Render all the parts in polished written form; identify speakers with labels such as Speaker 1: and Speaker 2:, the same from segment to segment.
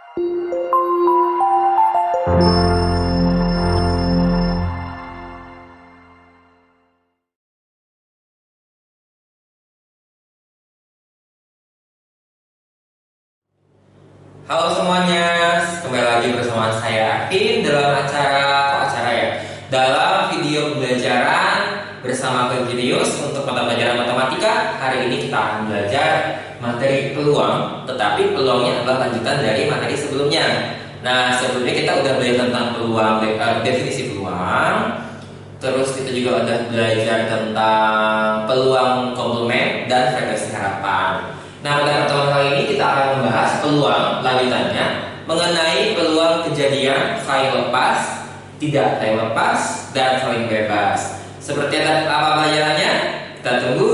Speaker 1: Halo semuanya, kembali lagi bersama saya Akin dalam dalam video pembelajaran bersama Virginius untuk mata pelajaran matematika. Hari ini kita akan belajar materi peluang, tetapi peluangnya adalah lanjutan dari materi sebelumnya. Nah, sebelumnya kita udah belajar tentang peluang, definisi peluang. Terus kita juga udah belajar tentang peluang komplement dan frekuensi harapan. Nah, pada pertemuan kali ini kita akan membahas peluang lanjutannya mengenai peluang kejadian saling lepas, tidak saling lepas, dan saling bebas. Seperti apa pelajarannya? Kita tunggu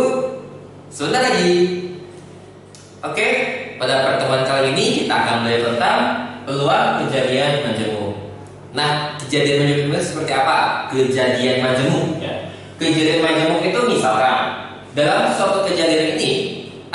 Speaker 1: sebentar lagi. Oke, pada pertemuan kali ini kita akan belajar tentang peluang kejadian majemuk. Nah, kejadian majemuk itu seperti apa? Kejadian majemuk. Kejadian majemuk itu misalkan dalam suatu kejadian ini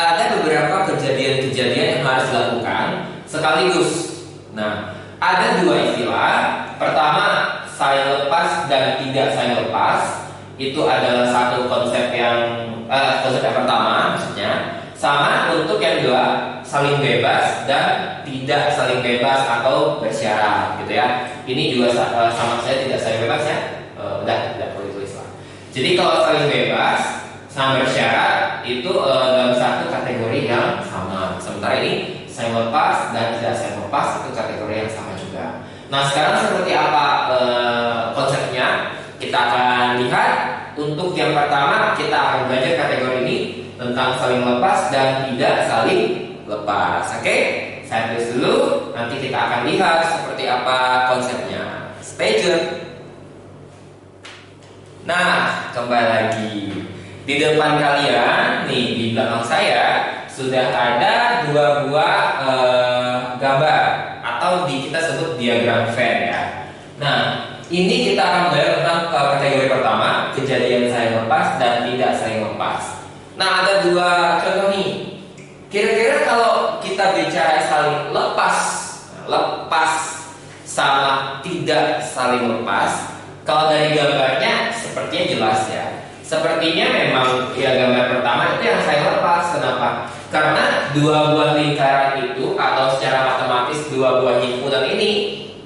Speaker 1: ada beberapa kejadian-kejadian yang harus dilakukan sekaligus. Nah, ada dua istilah. Pertama, saling lepas dan tidak saling lepas. Itu adalah satu konsep yang pertama maksudnya. Sama untuk yang kedua, saling bebas dan tidak saling bebas atau bersyarat, gitu ya. Ini juga sama saya tidak saling bebas ya. Udah perlu ditulis lah. Jadi kalau saling bebas sama bersyarat itu dalam satu kategori yang sama. Sementara ini saling lepas dan tidak saling lepas itu kategori yang sama juga. Nah, sekarang seperti apa konsepnya? Kita akan lihat. Untuk yang pertama kita akan belajar kategori ini tentang saling lepas dan tidak saling lepas. Oke? Saya tulis dulu. Nanti kita akan lihat seperti apa konsepnya. Stay tune. Nah, kembali lagi. Di depan kalian, nih di belakang saya sudah ada dua buah gambar atau kita sebut diagram Venn ya. Nah, ini kita akan belajar tentang kategori pertama, kejadian saling lepas dan tidak saling lepas. Nah, ada dua contoh nih. Kira-kira kalau kita bicara saling lepas sama tidak saling lepas, kalau dari gambarnya sepertinya jelas ya. Sepertinya memang ya gambar pertama itu yang saya lepas. Kenapa? Karena dua buah lingkaran itu atau secara matematis dua buah himpunan ini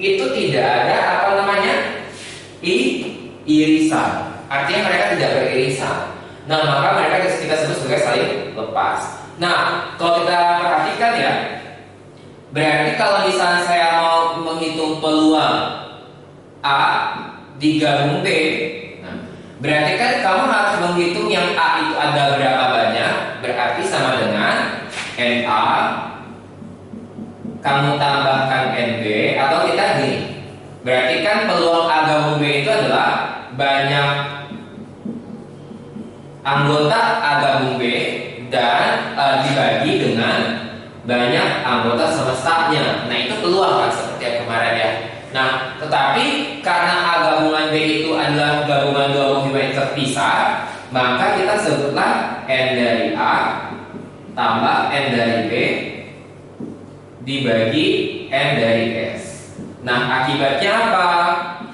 Speaker 1: itu tidak ada apa namanya irisan. Artinya mereka tidak beririsan. Nah, maka mereka kita sebut sebagai saling lepas. Nah, kalau kita perhatikan ya, berarti kalau misalnya saya mau menghitung peluang A digabung B, berarti kan kamu harus menghitung yang A itu ada berapa banyak. Berarti sama dengan NA kamu tambahkan NB. Atau kita gini, berarti kan peluang A gabung B itu adalah banyak anggota A gabung B dan dibagi dengan banyak anggota semestanya. Nah, itu peluang kan seperti yang kemarin ya. Nah, tetapi karena A gabungan B itu adalah gabungan dua buah yang terpisah, maka kita sebutlah N dari A tambah N dari B dibagi N dari S. Nah, akibatnya apa?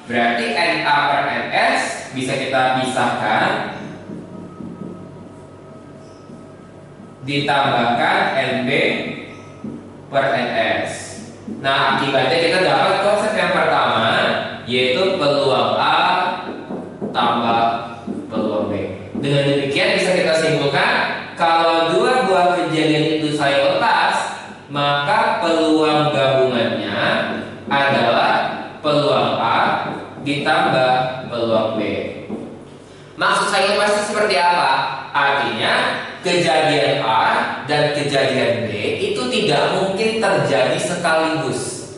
Speaker 1: Berarti NA per NS bisa kita pisahkan ditambahkan NB per NS. Nah, akibatnya kita dapat konsep yang pertama, yaitu peluang A tambah peluang B. Dengan demikian bisa kita simpulkan kalau dua buah kejadian itu saling lepas, maka peluang gabungannya adalah peluang A ditambah peluang B. Maksud saling lepas itu seperti apa? Artinya kejadian A dan kejadian B itu tidak mungkin terjadi sekaligus.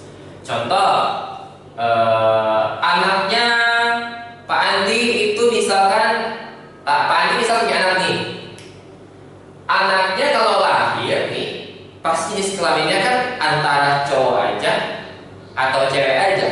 Speaker 1: Contoh, anaknya Pak Andi itu misalkan Pak Andi misalnya punya anak nih. Anaknya kalau lahir nih, pasti jenis kelaminnya kan antara cowok aja atau cewek aja.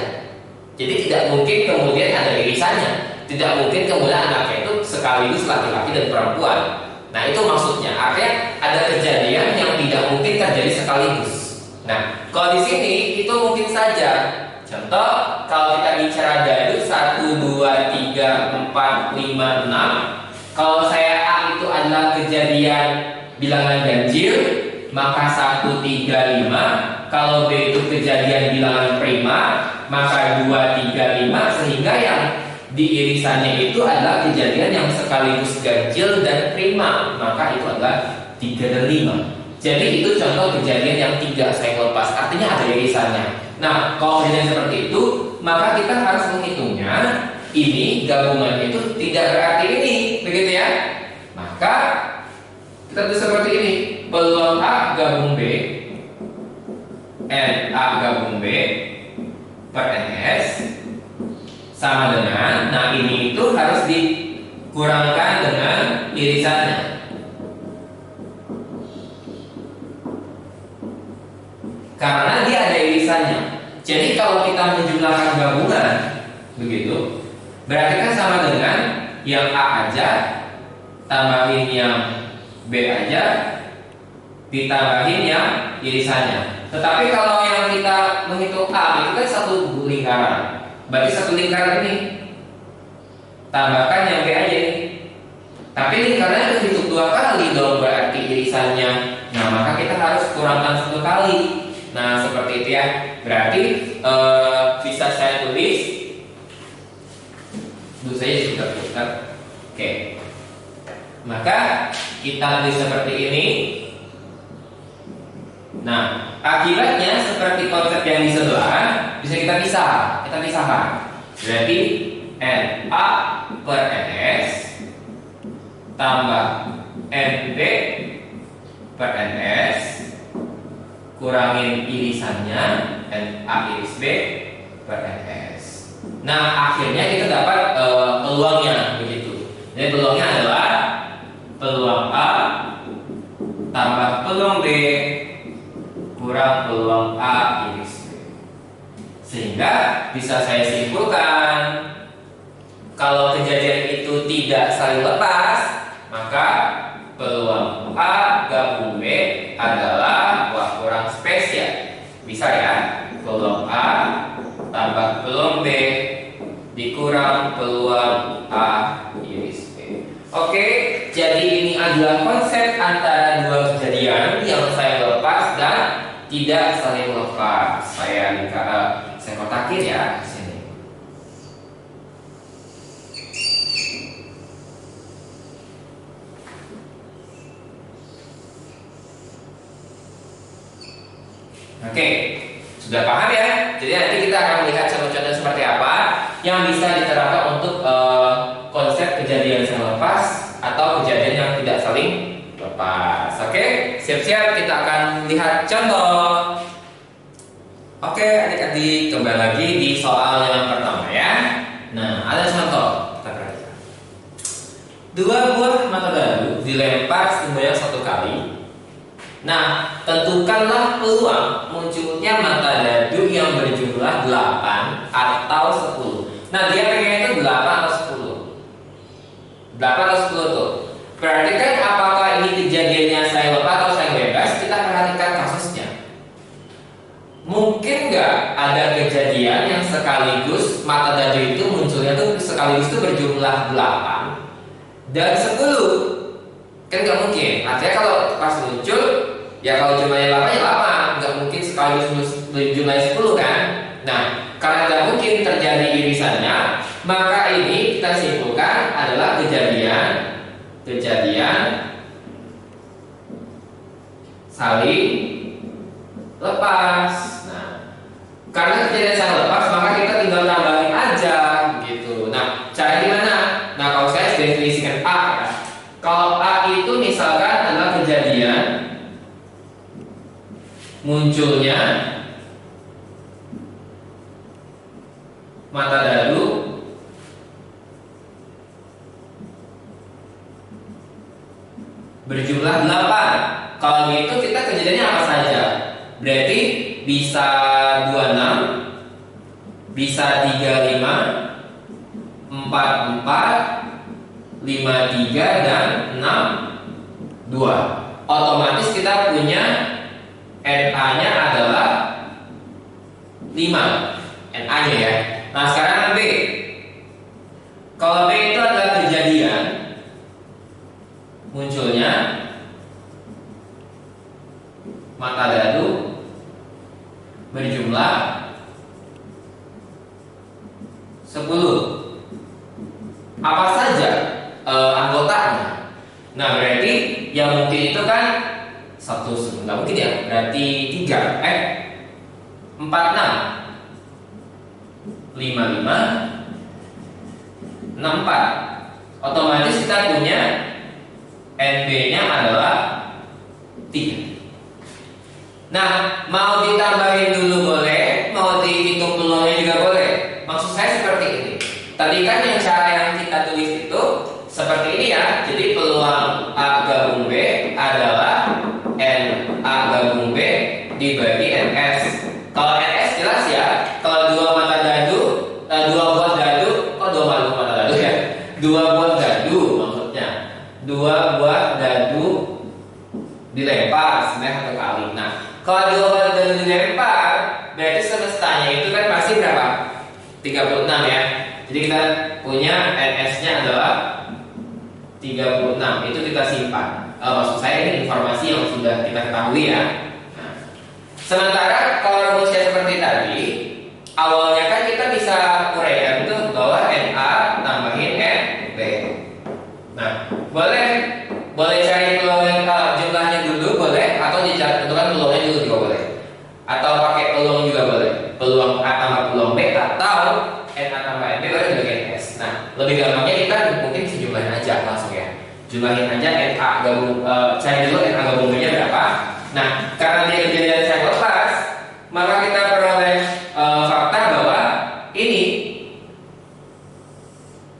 Speaker 1: Jadi tidak mungkin kemudian ada irisannya. Tidak mungkin kemudian anaknya itu sekaligus laki-laki dan perempuan. Nah, itu maksudnya. Artinya ada kejadian yang tidak mungkin terjadi sekaligus. Nah, kalau di sini itu mungkin saja. Contoh, kalau kita bicara dadu 1, 2, 3, 4, 5, 6. Kalau saya A itu adalah kejadian bilangan ganjil, maka 1, 3, 5. Kalau B itu kejadian bilangan prima, maka 2, 3, 5. Sehingga yang di irisannya itu adalah kejadian yang sekaligus ganjil dan prima, maka itu adalah 3 dan 5. Jadi itu contoh kejadian yang 3 saya lepas, artinya ada irisannya. Nah, kalau kejadian seperti itu, maka kita harus menghitungnya. Ini gabungan itu tidak berarti ini, begitu ya? Maka kita tulis seperti ini: peluang A gabung B, N A gabung B per NS sama dengan, nah ini itu harus dikurangkan dengan irisannya. Karena dia ada irisannya. Jadi kalau kita menjumlahkan gabungan, begitu, berarti kan sama dengan yang A aja tambahin yang B aja ditambahin yang irisannya. Tetapi kalau yang kita menghitung A itu kan satu lingkaran, berarti satu lingkaran ini tambahkan yang B aja nih. Tapi lingkarannya dihitung 2 kali dong, berarti irisannya. Nah, maka kita harus kurangkan 1 kali. Nah, seperti itu ya. Berarti bisa saya tulis dulu saya sudah putar. Oke. Maka kita tulis seperti ini. Nah, akibatnya seperti konsep yang di sebelah bisa kita pisah. Kita pisahkan. Berarti NA per NS tambah NB per NS kurangin irisannya NA iris B per NS. Nah, akhirnya kita dapat peluangnya begitu. Jadi peluangnya adalah peluang A tambah peluang B kurang peluang A iris B. Sehingga bisa saya simpulkan, kalau kejadian itu tidak saling lepas, maka peluang A gabung B adalah, wah kurang space ya. Bisa ya, peluang A tambah peluang B dikurang peluang A iris B. Oke, jadi ini adalah konsep antara dua kejadian yang saya lepas dan tidak saling lepas. Saya kotakin ya di sini. Oke, sudah paham ya? Jadi nanti kita akan melihat contoh-contoh seperti apa yang bisa diterapkan untuk konsep kejadian saling lepas atau kejadian yang tidak saling lepas. Oke, siap-siap kita akan lihat contoh. Oke, adik-adik, kembali lagi di soal yang pertama ya. Nah, ada contoh. Kita perhatikan. 2 buah mata dadu dilempar sebanyak 1 kali. Nah, tentukanlah peluang munculnya mata dadu yang berjumlah 8 atau 10. Nah, dia pengen itu 8 atau 10. 8 atau 10 tuh. Berarti kan apakah ini kejadiannya saya lepas atau saya bebas? Kita perhatikan kasusnya. Mungkin nggak ada kejadian yang sekaligus mata dadu itu munculnya tuh sekaligus itu berjumlah 8 dan 10. Kan nggak mungkin. Artinya kalau pas muncul, ya kalau jumlahnya 8 ya 8, nggak mungkin sekaligus jumlahnya 10 kan. Nah, karena nggak mungkin terjadi irisannya, maka ini kita simpulkan adalah kejadian saling lepas. Nah, karena kejadian saling lepas, maka kita tinggal tambahin aja gitu. Nah, cara gimana? Nah, kalau saya definisikan A ya. Kalau A itu misalkan adalah kejadian munculnya mata dadu berjumlah 8. Kalau gitu kita kejadiannya apa saja? Berarti bisa 26, bisa 35, 44, 53 dan 62. Otomatis kita punya NA-nya adalah 5. NA-nya ya. Nah, sekarang B. Kalau B itu adalah kejadian munculnya mata dadu berjumlah 10. Apa saja anggotanya? Nah, berarti yang mungkin itu kan satu, nggak mungkin ya. Berarti 3, 4, 6, 5, 5, 6, 4. Otomatis kita punya NB-nya adalah 3. Nah, mau ditambahin dulu boleh, mau dihitung peluangnya juga boleh. Maksud saya seperti ini. Tadi kan yang cara yang kita tulis itu seperti ini ya. Jadi peluang A gabung B adalah NA gabung B dibagi NS. Kalau NS jelas ya. Kalau dua mata dadu, dua buah dadu, dua mata dadu ya. Dua buah dadu maksudnya. Dua buah dadu dilempar sebenarnya satu kali. Nah, kalau dua buah dadu dilempar, berarti semestanya itu kan pasti berapa? 36 ya. Jadi kita punya NS-nya adalah 36. Itu kita simpan. Maksud saya ini informasi yang sudah kita ketahui ya. Nah, sementara kalau rumusnya seperti tadi, awalnya kan kita bisa uraikan itu bahwa NA tambahin NB. Nah, boleh cari peluang jumlahnya dulu boleh, atau ditentukan peluangnya dulu juga boleh. Atau pakai peluang juga boleh. Peluang A tambah peluang B atau NA tambah NB boleh dibagi NS. Nah, lebih gampangnya kita mungkin sejumlahin aja langsung ya. Jumlahin aja NA gabung, cari dulu NA gabung B-nya berapa. Nah, karena dia kejadian saya lepas, maka kita peroleh fakta bahwa ini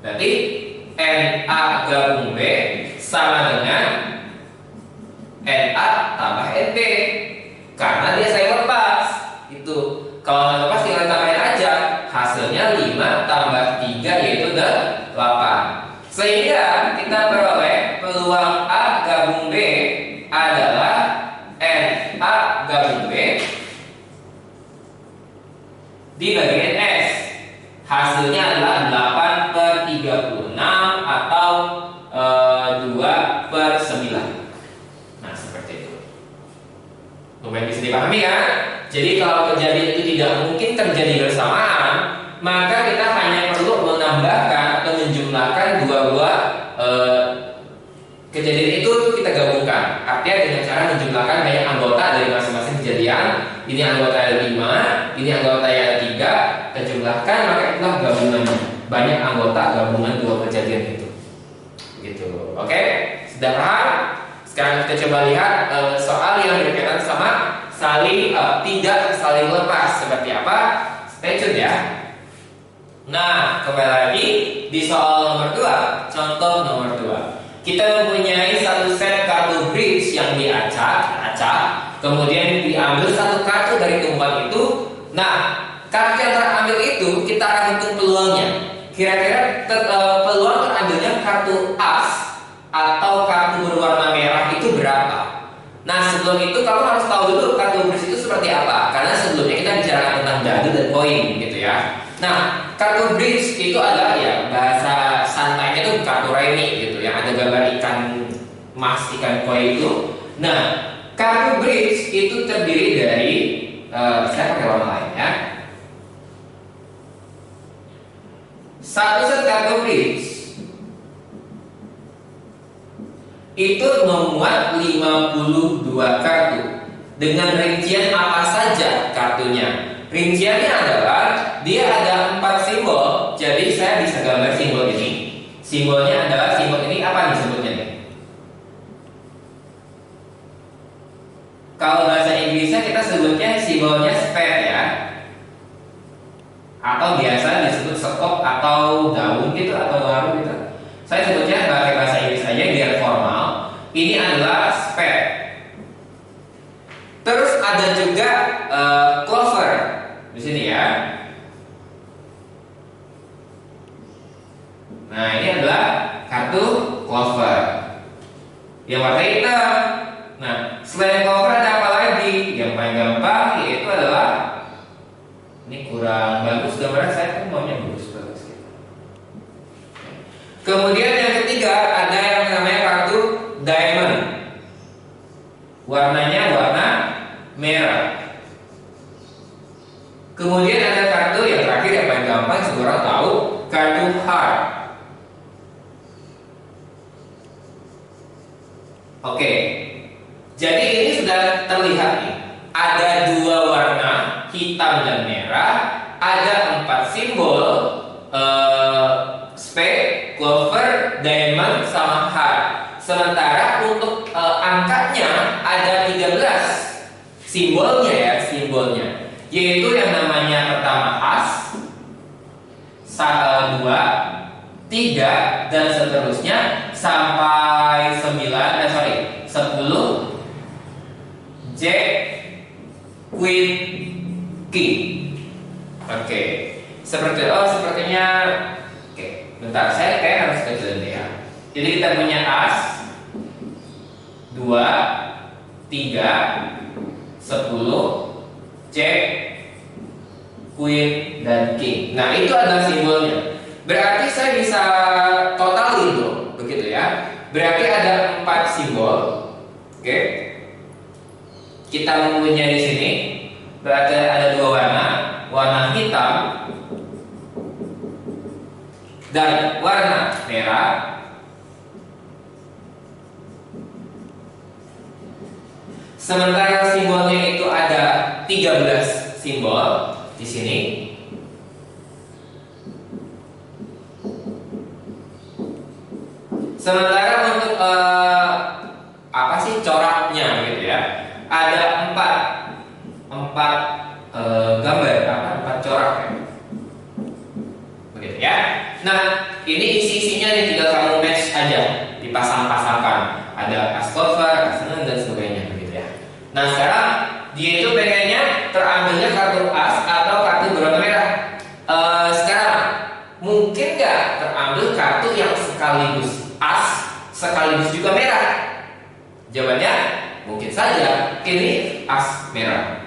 Speaker 1: berarti NA gabung B sama dengan NA tambah NB karena dia saya lepas. Itu kalau nggak lepas tinggal tambahin aja, hasilnya 5 tambah 3 yaitu 8. Sehingga kita peroleh peluang A gabung B adalah NA gabung B dibagi NS. Hasilnya adalah 8/36 atau 2/9. Nah, seperti itu. Lumayan bisa dipahami kan? Jadi kalau kejadian itu tidak mungkin terjadi bersamaan, maka kita hanya perlu menambahkan atau menjumlahkan dua buah kejadian itu kita gabungkan. Artinya dengan cara menjumlahkan banyak anggota dari masing-masing kejadian. Ini anggota yang 5, ini anggota yang 3, kita jumlahkan maka itulah gabungannya. Banyak anggota gabungan dua kejadian itu. Gitu. Oke? Sudah paham? Sekarang kita coba lihat soal yang berkaitan sama tidak saling lepas seperti apa. Stay tune ya. Nah, kembali lagi di soal nomor 2. Contoh nomor 2. Kita mempunyai satu set kartu bridge yang diacak, kemudian diambil satu kartu dari tumpuan itu. Nah, kartu yang terambil itu kita akan hitung peluangnya. Kira-kira peluang terambilnya kartu as atau kartu berwarna merah itu berapa? Nah, sebelum itu kamu harus tahu dulu kartu bridge itu seperti apa. Karena sebelumnya kita bicarakan tentang dadu dan koin gitu ya. Nah, kartu bridge itu adalah ya bahasa santainya itu kartu remi gitu yang ada gambar ikan mas, ikan koi itu. Nah, kartu bridge itu terdiri dari saya pakai warna lain ya. Satu set kartu bridge itu memuat 52 kartu dengan rincian apa saja kartunya. Rinciannya adalah dia ada 4 simbol. Jadi saya bisa gambar simbol ini. Simbolnya adalah simbol ini apa nih sebutnya nih? Kalau bahasa Inggrisnya kita sebutnya simbolnya spade ya. Atau biasa disebut sekop atau daun gitu atau garu gitu. Saya sebutnya pakai bahasa Inggris saja biar formal. Ini adalah spade. Terus ada juga clover di sini ya. Nah, ini adalah kartu clover yang warna hitam. Nah, selain clover ada apa lagi? lagi. Yang paling gampang yaitu adalah, ini kurang bagus gambaran saya kan maunya bagus gitu. Kemudian yang ketiga ada yang namanya kartu diamond. Warnanya warna merah. Kemudian ada kartu yang terakhir yang paling gampang semua orang tahu, kartu heart. Oke, jadi ini sudah terlihat nih. Ada dua warna, hitam dan merah. Ada 4 simbol, spade, clover, diamond, sama heart. Sementara untuk angkanya ada 13 simbolnya ya, simbolnya. Yaitu yang namanya pertama as, 2, 3 dan seterusnya sampai 10 Jack, Queen, King. Oke. Sepertinya oke, bentar saya kayak harus kecilin deh ya. Jadi kita punya as 2, 3, 10, Jack, Queen, dan King. Nah, itu adalah simbolnya. Berarti saya bisa totalin dong, begitu ya. Berarti ada 4 simbol. Oke. Kita mempunyai di sini. Berarti ada 2 warna, warna hitam dan warna merah. Sementara simbolnya itu ada 13 simbol di sini. Sementara untuk apa sih coraknya gitu ya? Ada 4 gambar, 4 corak ya. Begitu ya. Nah, ini isi-isinya nih tinggal kamu match aja, dipasang-pasangkan. Ada as clover, as dan sebagainya begitu ya. Nah, sekarang dia itu pengennya terambilnya kartu as atau kartu berwarna merah. Sekarang mungkin nggak terambil kartu yang sekaligus as sekaligus juga merah? Jawabannya mungkin saja. Ini as merah,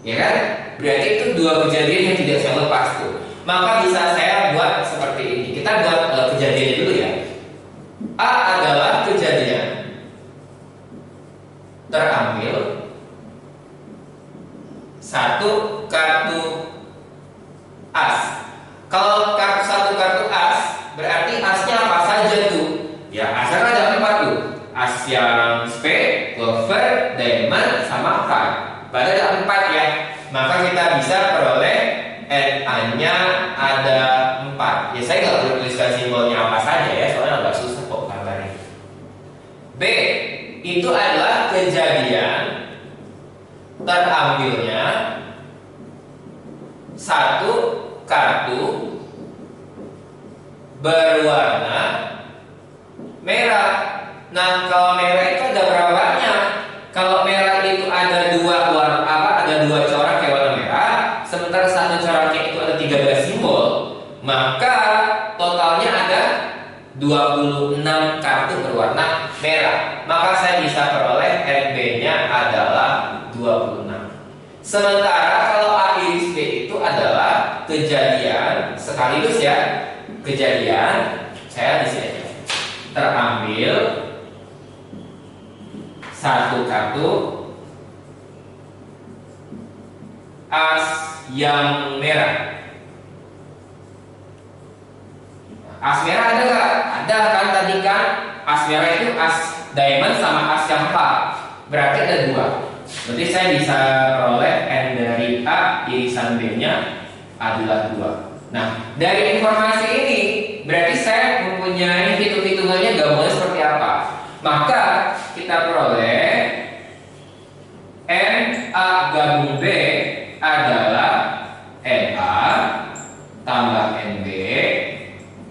Speaker 1: ya kan? Berarti itu 2 kejadian yang tidak bisa lepas tuh. Maka bisa saya buat seperti ini. Kita buat kejadiannya dulu ya. A adalah kejadian terambil 1 kartu as. Kalau satu kartu as, berarti asnya apa saja tuh? Ya, asnya ada 4 tuh. As yang spade, clover, diamond, sama heart. Berarti ada 4 ya. Maka kita bisa peroleh NA-nya ada 4. Ya, saya nggak perlu tuliskan simbolnya apa saja ya, soalnya agak susah kok gambarnya. B itu adalah kejadian terambilnya 1 kartu berwarna merah. Nah, kalau merah itu ada berapa banyak? Kalau merah itu ada 2 warna ada 2 corak kayak warna merah, sementara 1 coraknya itu ada 13 simbol, maka totalnya ada 26 kartu berwarna merah. Maka saya bisa peroleh NB-nya adalah 26. Sementara kalau A iris B itu adalah kejadian sekaligus ya, kejadian saya di sini aja. Terambil 1 kartu as yang merah. As merah ada nggak? Ada kan tadi kan? As merah itu as diamond sama as yang 4. Berarti ada 2. Berarti saya bisa peroleh N dari A irisan B-nya adalah 2. Nah, dari informasi ini berarti saya mempunyai hitung-hitungannya gabungannya seperti apa. Maka kita peroleh NA gabung B adalah NA tambah NB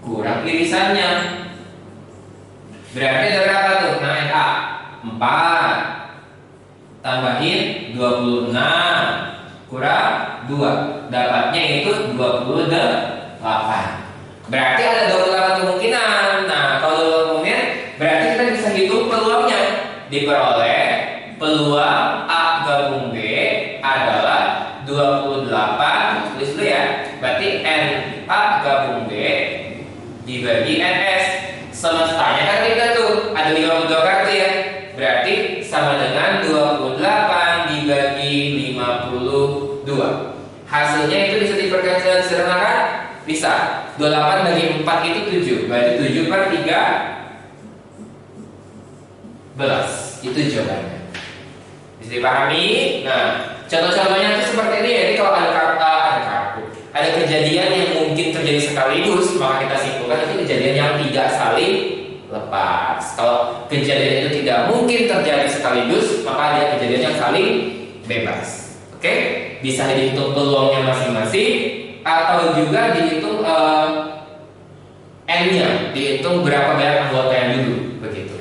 Speaker 1: kurang irisannya. Berarti ada berapa tuh? Nah, NA 4 tambahin 26 kurang 2, dapatnya itu 28. Berarti ada 28 kemungkinan. Nah, kalau kemungkinan berarti kita bisa hitung peluangnya. Diperoleh peluang A gabung B 28, tulis dulu ya. Berarti NA gabung B dibagi NS. Semestanya kan kita tuh ada 52 kartu ya. Berarti sama dengan 28 dibagi 52. Hasilnya itu bisa diperkecil-sederhanakan? Bisa. 28 bagi 4 itu 7. Berarti 7 per 13. Itu jawabannya. Bisa dipahami? Nah, contoh-contohnya itu seperti ini ya. Jadi kalau ada kejadian yang mungkin terjadi sekaligus, maka kita simpulkan itu kejadian yang tidak saling lepas. Kalau kejadian itu tidak mungkin terjadi sekaligus, maka dia kejadian yang saling bebas. Oke? Bisa dihitung peluangnya masing-masing, atau juga dihitung N-nya, dihitung berapa banyak anggotanya dulu, begitu.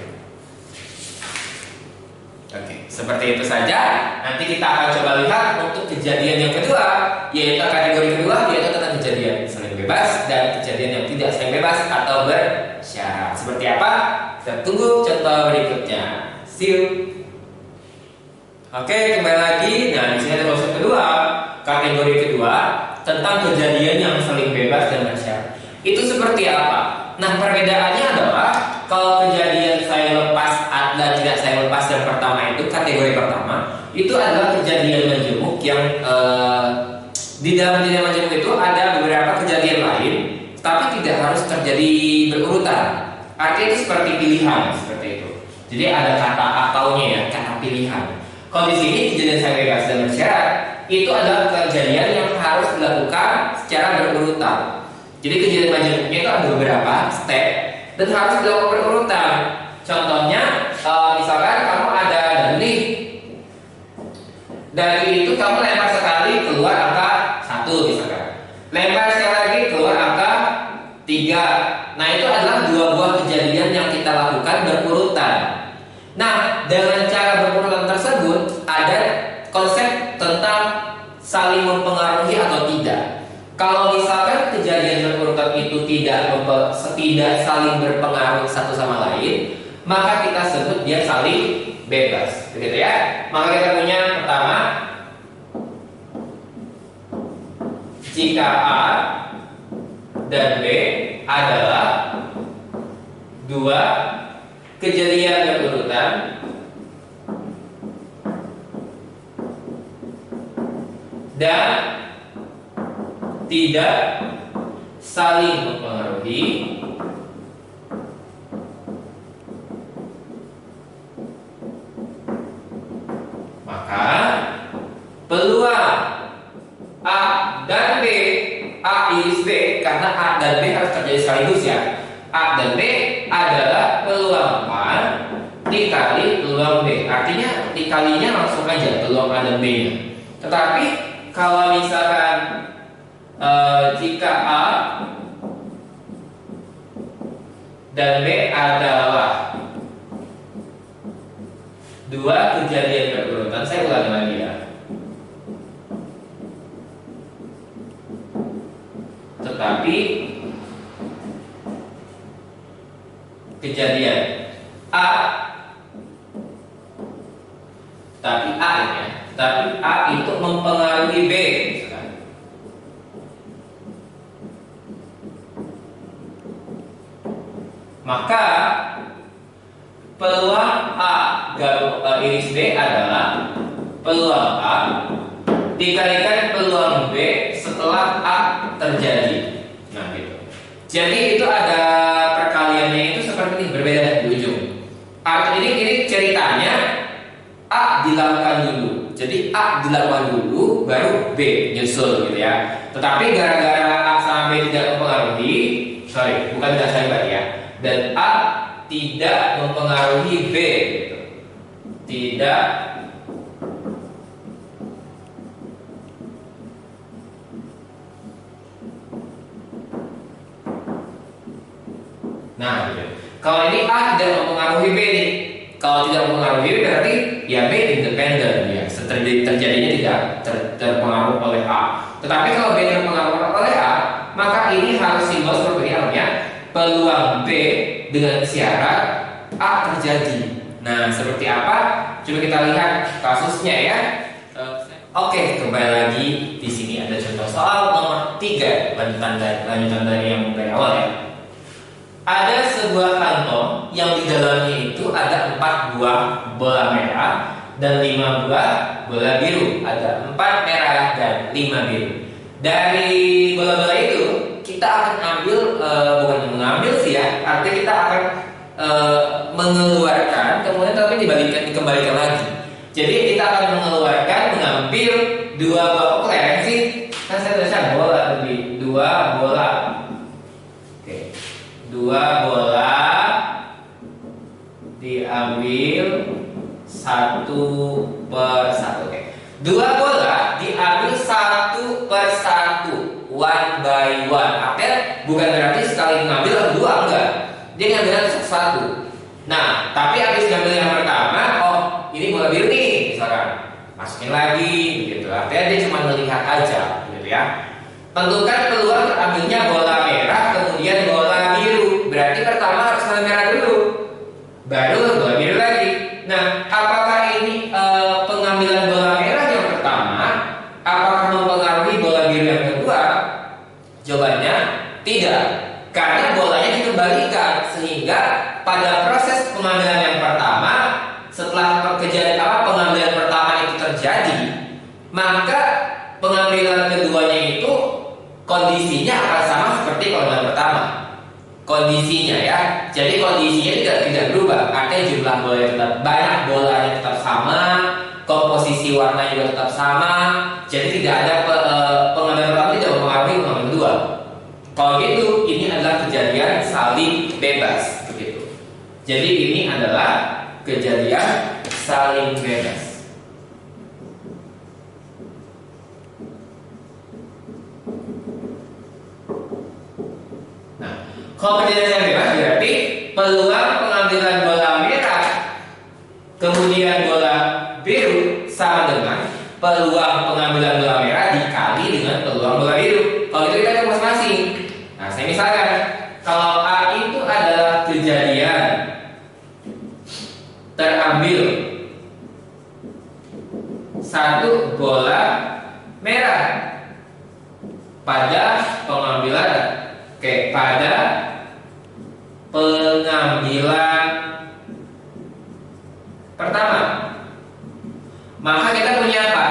Speaker 1: Oke, seperti itu saja. Nanti kita akan coba lihat untuk kejadian yang kedua, yaitu kategori kedua, yaitu tentang kejadian saling bebas dan kejadian yang tidak saling bebas atau bersyarat. Seperti apa? Kita tunggu contoh berikutnya. See you. Oke, kembali lagi. Nah, di sini ada proses kedua, kategori kedua tentang kejadian yang saling bebas dan bersyarat. Itu seperti apa? Nah, perbedaannya adalah kalau kejadian saling lepas dan tidak saling lepas yang pertama itu kategori pertama itu adalah kejadian menjemuk yang di dalam kejadian menjemuk itu ada beberapa kejadian lain, tapi tidak harus terjadi berurutan. Artinya itu seperti pilihan seperti itu. Jadi ada kata ataunya ya, kata pilihan. Kalau di sini kejadian saling bebas dan bersyarat itu adalah kejadian yang harus dilakukan secara berurutan. Jadi kejadian menjemuknya itu ada beberapa step dan harus dilakukan berurutan. Contohnya, misalkan kamu ada daging, dari itu kamu lempar sekali keluar angka 1 misalkan, lempar sekali lagi keluar angka 3. Nah, itu adalah dua buah kejadian yang kita lakukan berurutan. Nah, dengan cara berurutan tersebut ada konsep tentang saling mempengaruhi atau tidak. Kalau misalkan kejadian berurutan itu tidak saling berpengaruh satu sama lain, maka kita sebut dia saling bebas, begitu ya. Maka kita punya pertama, jika A dan B adalah dua kejadian berurutan dan tidak saling mempengaruhi, maka peluang A dan B, A iris B, karena A dan B harus terjadi sekaligus ya. A dan B adalah peluang A dikali peluang B. Artinya dikalinya langsung aja peluang A dan B-nya. Tetapi kalau misalkan jika A dan B adalah dua kejadian berurutan, saya ulangi lagi ya. Tetapi kejadian A, tapi A ya, tapi A itu mempengaruhi B. Maka peluang A iris B adalah peluang A dikalikan peluang B setelah A terjadi. Nah gitu. Jadi itu ada perkaliannya itu seperti ini, berbeda di ujung. Ini ceritanya A dilakukan dulu. Jadi A dilakukan dulu, baru B nyusul gitu ya. Tetapi gara-gara A sama B tidak mempengaruhi, bukan tidak sahabat ya. Dan A tidak mempengaruhi B gitu. Tidak Nah gitu. Kalau ini A tidak mempengaruhi B nih. Kalau tidak mempengaruhi B berarti ya B independen ya. Terjadinya tidak terpengaruh oleh A. Tetapi kalau B terpengaruh oleh A, maka ini harus simbol seperti halnya peluang B dengan syarat A terjadi. Nah, seperti apa? Coba kita lihat kasusnya ya. Oke, kembali lagi di sini ada contoh soal nomor 3, lanjutan dari yang dari awal ya. Ada sebuah kantong yang di dalamnya itu ada 4 buah bola merah dan 5 buah bola biru. Ada 4 merah dan 5 biru. Dari bola-bola itu kita akan ambil, bukan mengambil sih ya, artinya kita akan mengeluarkan, kemudian tapi dikembalikan lagi. Jadi kita akan mengambil 2 bola. Kelereng sih, kan saya tulisan bola tadi, 2 bola. Oke, 2 bola diambil 1 per 1. Oke, 2 bola diambil 1 per 1, one by one. Artinya bukan berarti sekali ngambil 2, enggak. Dia ngambil satu. Nah, tapi habis ngambil yang pertama, oh ini bola biru nih, misalkan masukin lagi, begitu. Artinya dia cuma melihat aja, gitu ya. Tentukan peluang terambilnya bola merah, kemudian bola biru. Berarti pertama harus bola merah dulu, baru bola biru lagi. Nah, apakah ini pengambilan bola merah yang pertama, apakah mempengaruhi bola biru yang kedua? Jawabannya tidak, karena bolanya dikembalikan, sehingga pada proses pengambilan yang pertama, setelah pengambilan pertama itu terjadi, maka pengambilan keduanya itu kondisinya akan sama seperti pengambilan pertama. Kondisinya ya, jadi kondisinya tidak berubah. Artinya jumlah bola tetap banyak, bolanya tetap sama, komposisi warna juga tetap sama. Jadi tidak ada pengambilan pertama tidak mempengaruhi pengambilan kedua. Kalau gitu, ini adalah kejadian saling bebas, begitu. Jadi ini adalah kejadian saling bebas. Nah, kalau kejadian saling bebas berarti peluang pengambilan bola merah kemudian bola biru sama dengan peluang pengambilan bola merah dikali dengan peluang bola biru. Kalau itu kita hitung masing-masing. Nah, saya misalkan kalau A itu adalah kejadian terambil 1 bola merah pada pengambilan pertama, maka kita punya apa?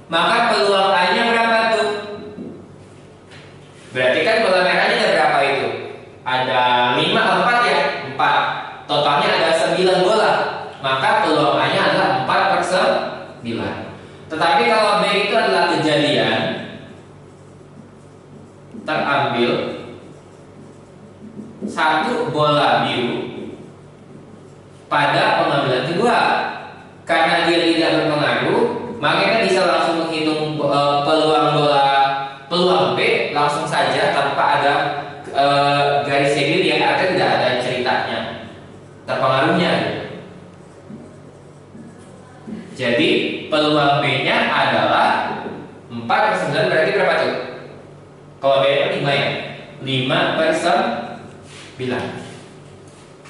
Speaker 1: Maka peluang A-nya berapa tuh? Berarti kan bola merahnya ada berapa itu? Ada 5 atau 4 ya? 4. Totalnya ada 9 bola. Maka peluang A-nya adalah 4 per 9. Tetapi kalau B itu adalah kejadian terambil 1 bola biru pada pengambilan kedua. Karena dia tidak berpengaruh, maka kita bisa langsung menghitung peluang B langsung saja tanpa ada garis segel yang artinya tidak ada ceritanya terpengaruhnya. Jadi peluang B-nya adalah 4 per 9, berarti berapa tuh? Kalau B itu 5 ya? 5 per 9. 5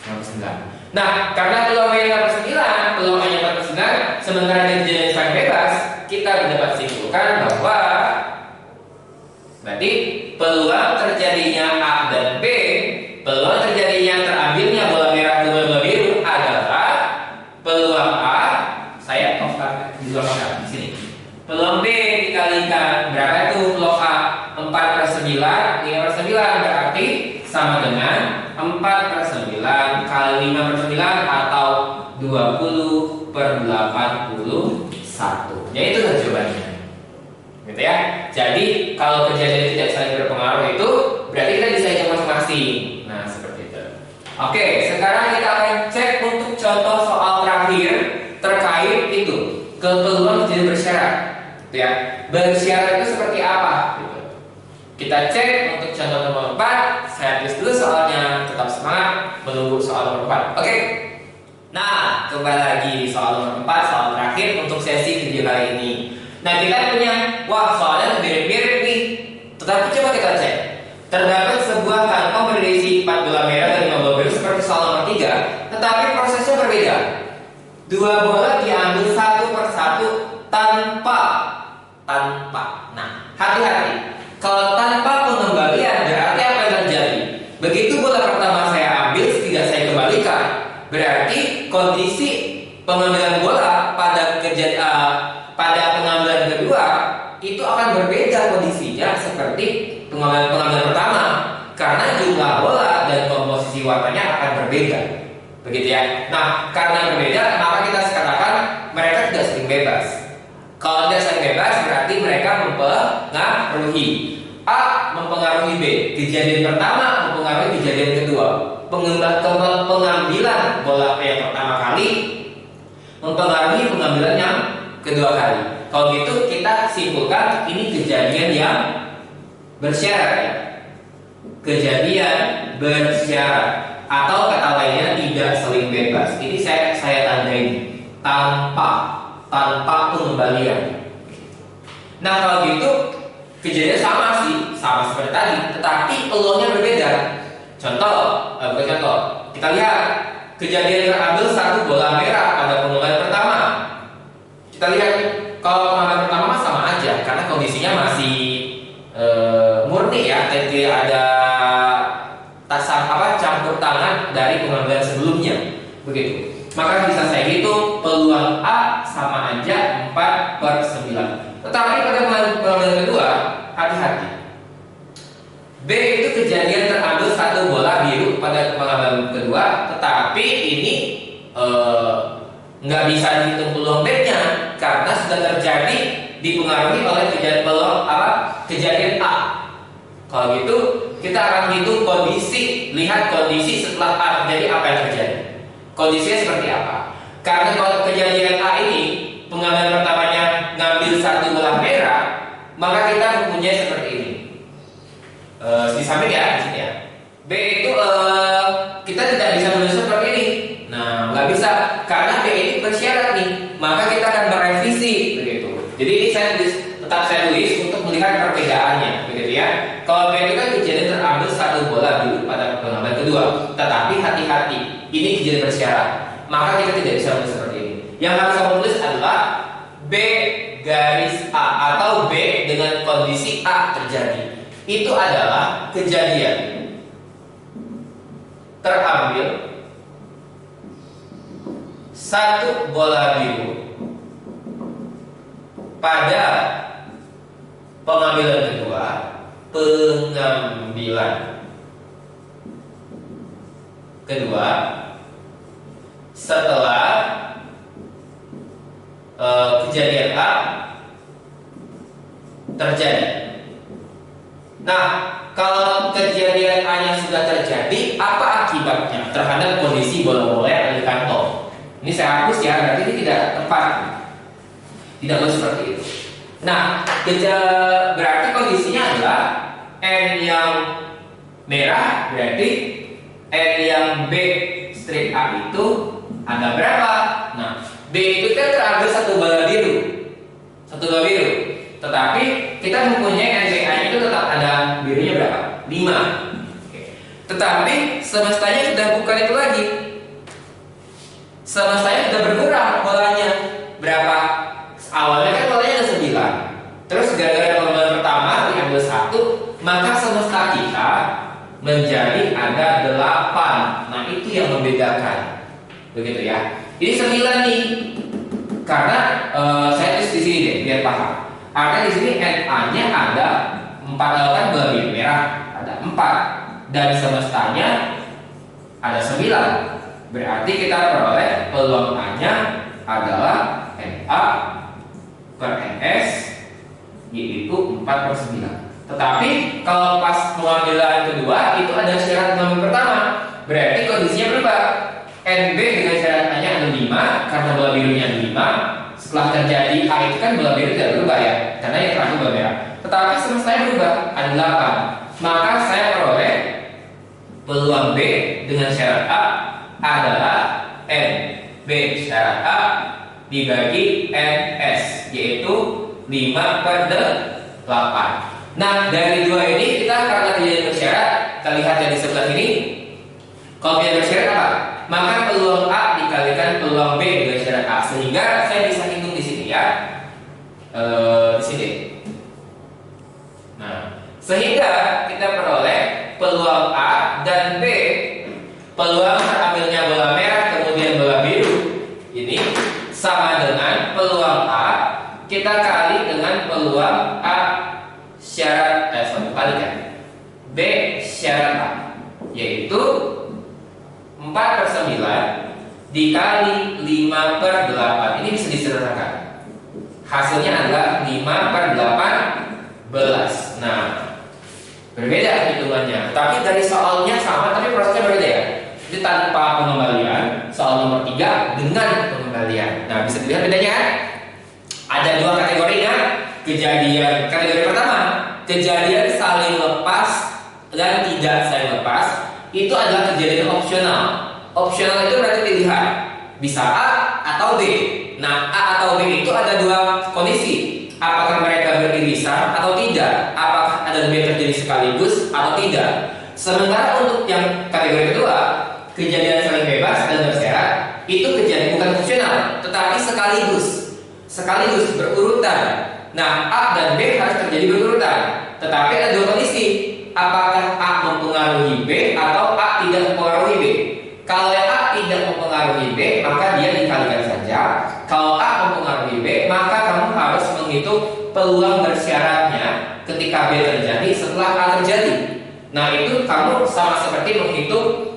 Speaker 1: per 9. Nah, karena peluang B-nya 5 per 9, peluang A-nya 4 per 9, sementara dia kejadian saling bebas, kita dapat simpulkan bahwa berarti peluang terjadinya A dan B, peluang terjadinya terambilnya bola merah ke bola biru adalah peluang A, saya di sini. Peluang B dikalikan berapa itu peluang A? 4 per 9, 5 per 9 berarti sama dengan 4 per 9 kali 5 per 9 atau 20 per 81. Jadi itu jawabannya. Gitu ya. Jadi kalau kejadian tidak saling berpengaruh itu berarti kita bisa hitung masing-masing. Nah, seperti itu. Oke, sekarang kita akan cek untuk contoh soal terakhir terkait itu peluang kejadian bersyarat. Gitu ya. Bersyarat itu seperti apa? Gitu. Kita cek untuk contoh nomor 4. Saya tulis dulu soalnya, tetap semangat menunggu soal nomor 4. Oke. Nah, kembali lagi soal nomor 4, soal terakhir untuk sesi video kali ini. Nah, kita punya, soalnya mirip-mirip nih. Tetapi coba kita cek. Terdapat sebuah kantong berisi 4 bola merah dan 5 bola biru seperti soal nomor 3, tetapi prosesnya berbeda. Dua bola diambil satu persatu tanpa. Nah, hati-hati. Kalau tanpa pengembalian berarti apa yang terjadi? Begitu bola pertama saya ambil, tidak saya kembalikan. Berarti kondisi pengambilan bola pada pengambilan kedua itu akan berbeda kondisinya seperti pengambilan pertama, karena jumlah bola dan komposisi warnanya akan berbeda. Begitu ya. Nah, karena berbeda, maka kita katakan mereka tidak saling bebas. Kalau tidak saling bebas, berarti mereka mempengaruhi. A mempengaruhi B. Kejadian pertama mempengaruhi kejadian kedua. Pengambilan bola yang pertama kali mempengaruhi pengambilan yang kedua kali. Kalau gitu kita simpulkan ini kejadian yang bersyarat ya. Kejadian bersyarat, atau kata lainnya tidak saling bebas. Ini saya tandai tanpa pengembalian. Nah, kalau gitu kejadian sama seperti tadi, tetapi peluangnya berbeda. Contoh, kita lihat kejadian terambil satu bola merah pada pengambilan pertama. Kita lihat kalau pengambilan pertama sama aja, karena kondisinya masih murni ya, tidak ada campur tangan dari pengambilan sebelumnya. Begitu. Maka bisa saya hitung peluang A sama aja 4/9. Tetapi pada pengambilan kedua, hati-hati. B itu kejadian terambil satu bola biru pada pengambilan kedua, tetapi ini nggak bisa dihitung peluang B-nya karena sudah terjadi dipengaruhi oleh kejadian A. Kalau gitu kita akan hitung lihat kondisi setelah A terjadi, apa yang terjadi. Kondisinya seperti apa? Karena kalau kejadian A ini pengambilan pertamanya ngambil satu bola merah, maka kita mempunyai seperti ini. Di samping ya, di sini ya. B itu kita tidak bisa menulis seperti ini. Nah, nggak bisa karena B ini bersyarat nih. Maka kita akan merevisi begitu. Jadi ini tetap saya tulis untuk melihat perbedaannya, begitu ya. Kalau B itu kan kejadian terambil satu bola biru pada pengambilan kedua, tetapi hati-hati, ini kejadian bersyarat. Maka kita tidak bisa menulis seperti ini. Yang harus kamu tulis adalah B garis A atau B dengan kondisi A terjadi. Itu adalah kejadian terambil satu bola biru pada pengambilan kedua, setelah kejadian A terjadi. Nah, kalau kejadian A-nya sudah terjadi, apa akibatnya terhadap kondisi bola-bola yang ada di kantong? Ini saya hapus ya, berarti ini tidak tepat. Tidak boleh seperti itu. Nah, berarti kondisinya adalah N yang merah, berarti N yang B strip A itu ada berapa? Nah, B itu kan terambil satu bola biru. Tetapi kita mempunyai NBA itu tetap ada birunya berapa? 5. Oke. Tetapi semestanya sudah bukan itu lagi. Semestanya sudah berkurang bolanya. Berapa? Awalnya kan bolanya ada 9. Terus gara-gara pengambilan pertama diambil 1, maka semesta kita menjadi ada 8. Nah, itu yang membedakan. Begitu ya. Ini 9 nih. Karena saya tulis di sini deh biar paham. Artinya di sini NA-nya ada 4, kan bola biru merah ada 4 dan semestanya ada 9. Berarti kita peroleh peluang A-nya adalah NA per NS yaitu 4/9. Tetapi kalau pas pengambilan kedua itu ada syarat pengambilan pertama. Berarti kondisinya berubah. NB dengan syarat A-nya ada 5 karena bola birunya ada 5. Setelah terjadi A itu kan bola biru tidak berubah ya, karena yang terakhir bola merah. Tetapi semestanya berubah, ada 8. Maka saya peroleh peluang B dengan syarat A adalah N B syarat A dibagi NS, yaitu 5/8. Nah, dari dua ini kita karena tidak bersyarat, kita lihat yang di sebelah ini. Kalau tidak bersyarat apa? maka peluang A dikalikan peluang B dengan syarat A. Sehingga saya bisa hitung di sini ya. Di sini. Nah, sehingga kita peroleh peluang A dan B, peluang terambilnya bola merah kemudian bola biru ini sama dengan peluang A kita kali dengan peluang A syarat kalikan B syarat A, yaitu 4/9 dikali 5/8. Ini bisa disederhanakan. Hasilnya adalah 5/18. Nah, berbeda hitungannya. Tapi dari soalnya sama, tapi prosesnya berbeda ya. Jadi tanpa pengembalian, soal nomor 3 dengan pengembalian. Nah, bisa dilihat bedanya kan? Ada dua kategorinya. Kejadian kategori pertama, kejadian saling lepas dan tidak saling lepas, itu adalah kejadian opsional. Opsional itu berarti pilihan, bisa A atau B. Nah, A atau B itu ada dua kondisi. Apakah mereka beririsan atau tidak? Apakah A dan B terjadi sekaligus atau tidak? Sementara untuk yang kategori kedua, kejadian saling bebas dan bersyarat, itu kejadian bukan opsional, tetapi sekaligus berurutan. Nah, A dan B harus terjadi berurutan. Tetapi ada dua kondisi. Apakah A mempengaruhi B atau A tidak mempengaruhi B? Kalau A tidak mempengaruhi B, maka dia dikalikan saja. Kalau A mempengaruhi B, maka kamu harus menghitung peluang bersyaratnya ketika B terjadi setelah A terjadi. Nah, itu kamu sama seperti menghitung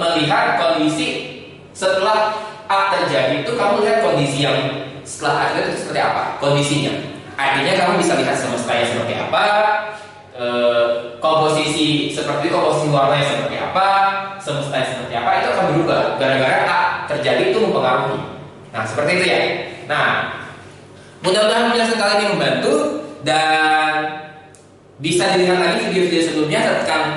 Speaker 1: melihat kondisi setelah A terjadi. Itu kamu lihat kondisi yang setelah A terjadi itu seperti apa kondisinya. Artinya kamu bisa lihat semestanya seperti apa, komposisi warnanya seperti apa, semestanya seperti apa, itu akan berubah gara-gara A terjadi itu mempengaruhi. Nah, seperti itu ya. Nah, mudah-mudahan penjelasan kali ini membantu dan bisa dilihat lagi video-video sebelumnya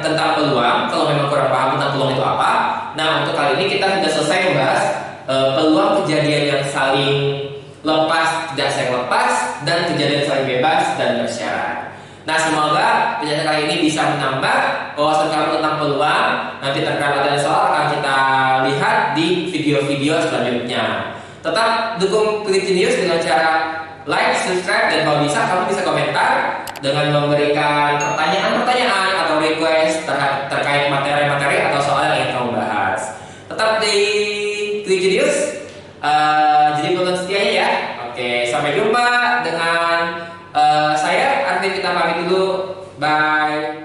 Speaker 1: tentang peluang kalau memang kurang paham tentang peluang itu apa. Nah, untuk kali ini kita sudah selesai membahas peluang kejadian yang saling lepas, tidak saling lepas, dan kejadian saling bebas dan bersyarat. Nah, semoga penjelasan kali ini bisa menambah wawasan kamu tentang peluang. Nanti terkait latihan soal akan kita lihat di video-video selanjutnya. Tetap dukung Klik Jenius dengan cara like, subscribe, dan kalau bisa kamu bisa komentar dengan memberikan pertanyaan-pertanyaan atau request terkait materi-materi atau soal yang ingin kamu bahas. Tetap di Klik Jenius, jadi penonton setianya ya. Oke, sampai jumpa dengan saya Arvin, kita pamit dulu. Bye.